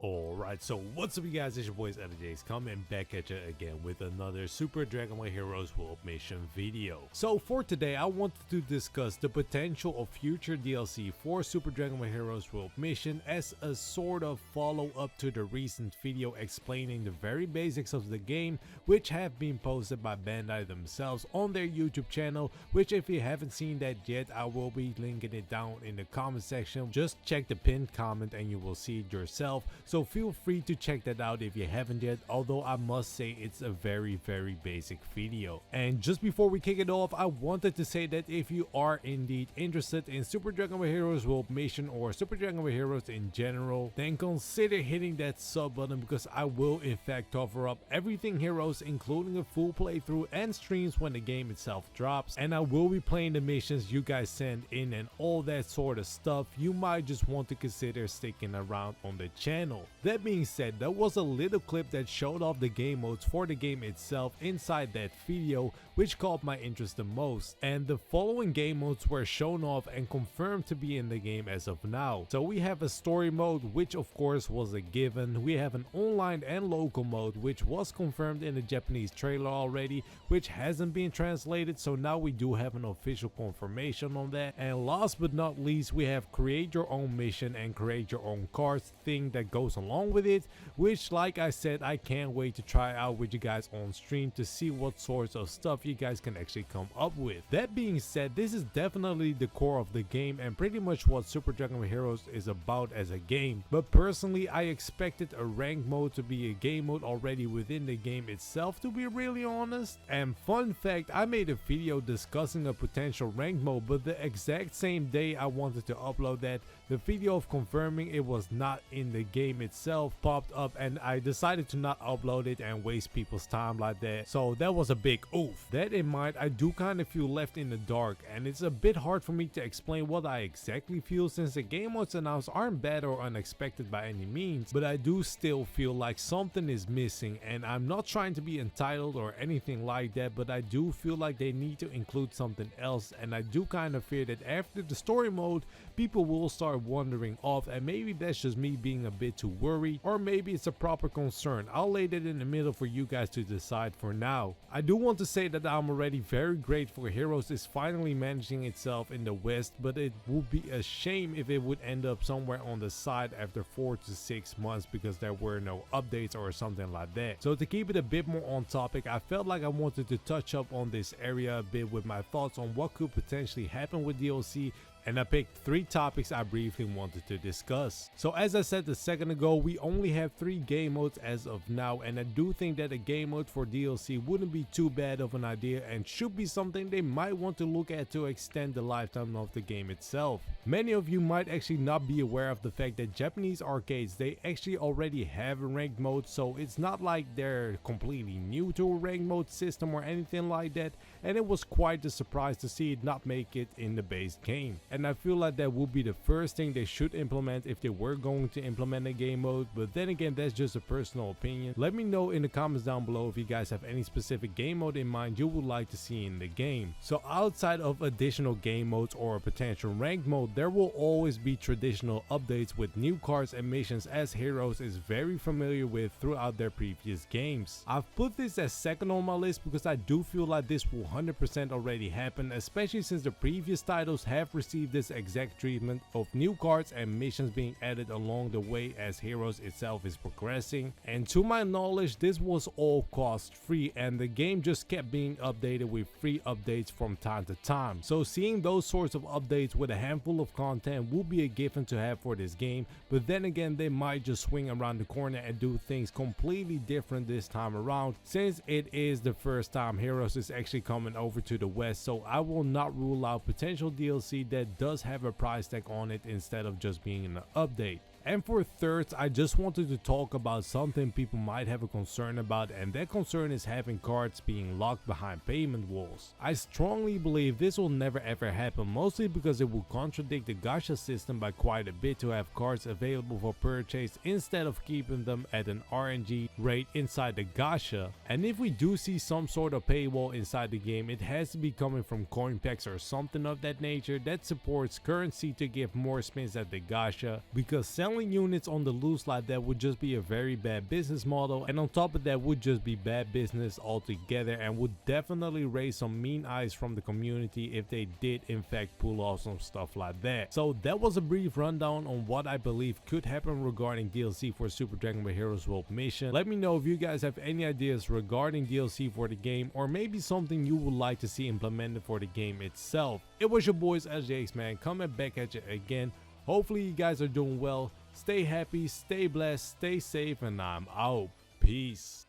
Alright, so what's up you guys, it's your boys SDBH coming back at you again with another Super Dragon Ball Heroes World Mission video. So for today, I wanted to discuss the potential of future DLC for Super Dragon Ball Heroes World Mission as a sort of follow-up to the recent video explaining the very basics of the game, which have been posted by Bandai themselves on their YouTube channel, which if you haven't seen that yet, I will be linking it down in the comment section. Just check the pinned comment and you will see it yourself. So feel free to check that out if you haven't yet, although I must say it's a very basic video. And just before we kick it off, I wanted to say that if you are indeed interested in Super Dragon Ball Heroes World Mission or Super Dragon Ball Heroes in general, then consider hitting that sub button, because I will in fact cover up everything Heroes, including a full playthrough and streams when the game itself drops, and I will be playing the missions you guys send in and all that sort of stuff. You might just want to consider sticking around on the channel. That being said, there was a little clip that showed off the game modes for the game itself inside that video, which caught my interest the most, and the following game modes were shown off and confirmed to be in the game as of now. So we have a story mode, which of course was a given. We have an online and local mode, which was confirmed in the Japanese trailer already, which hasn't been translated, so now we do have an official confirmation on that. And last but not least, we have create your own mission and create your own cards thing that goes along with it, which like I said, I can't wait to try out with you guys on stream to see what sorts of stuff you guys can actually come up with. That being said, this is definitely the core of the game and pretty much what Super Dragon Ball Heroes is about as a game, but personally I expected a rank mode to be a game mode already within the game itself, to be really honest. And fun fact, I made a video discussing a potential rank mode, but the exact same day I wanted to upload that, the video of confirming it was not in the game itself popped up, and I decided to not upload it and waste people's time like that. So that was a big oof. That in mind, I do kind of feel left in the dark, and it's a bit hard for me to explain what I exactly feel, since the game modes announced aren't bad or unexpected by any means, but I do still feel like something is missing. And I'm not trying to be entitled or anything like that, but I do feel like they need to include something else, and I do kind of fear that after the story mode, people will start wandering off, and maybe that's just me being a bit too worried, or maybe it's a proper concern. I'll lay that in the middle for you guys to decide for now. I do want to say that I'm already very grateful Heroes is finally managing itself in the West, but it would be a shame if it would end up somewhere on the side after 4 to 6 months because there were no updates or something like that. So to keep it a bit more on topic, I felt like I wanted to touch up on this area a bit with my thoughts on what could potentially happen with DLC, and I picked 3 topics I briefly wanted to discuss. So as I said a second ago, we only have 3 game modes as of now, and I do think that a game mode for DLC wouldn't be too bad of an idea and should be something they might want to look at to extend the lifetime of the game itself. Many of you might actually not be aware of the fact that Japanese arcades, they actually already have a ranked mode, so it's not like they're completely new to a ranked mode system or anything like that, and it was quite a surprise to see it not make it in the base game. And I feel like that would be the first thing they should implement if they were going to implement a game mode, but then again, that's just a personal opinion. Let me know in the comments down below if you guys have any specific game mode in mind you would like to see in the game. So outside of additional game modes or a potential ranked mode, there will always be traditional updates with new cards and missions, as Heroes is very familiar with throughout their previous games. I've put this as second on my list because I do feel like this will 100% already happen, especially since the previous titles have received this exact treatment of new cards and missions being added along the way as Heroes itself is progressing. And to my knowledge, this was all cost free, and the game just kept being updated with free updates from time to time. So seeing those sorts of updates with a handful of content will be a given to have for this game, but then again, they might just swing around the corner and do things completely different this time around, since it is the first time Heroes is actually coming over to the West. So I will not rule out potential DLC that does have a price tag on it instead of just being an update. And for thirds, I just wanted to talk about something people might have a concern about, and that concern is having cards being locked behind payment walls. I strongly believe this will never ever happen, mostly because it will contradict the gacha system by quite a bit to have cards available for purchase instead of keeping them at an RNG rate inside the gacha. And if we do see some sort of paywall inside the game, it has to be coming from coin packs or something of that nature that supports currency to give more spins at the gacha, because selling selling units on the loose like that would just be a very bad business model, and on top of that would just be bad business altogether, and would definitely raise some mean eyes from the community if they did in fact pull off some stuff like that. So that was a brief rundown on what I believe could happen regarding DLC for Super Dragon Ball Heroes World Mission. Let me know if you guys have any ideas regarding DLC for the game, or maybe something you would like to see implemented for the game itself. It was your boys SDBH, man, coming back at you again. Hopefully you guys are doing well. Stay happy, stay blessed, stay safe, and I'm out. Peace.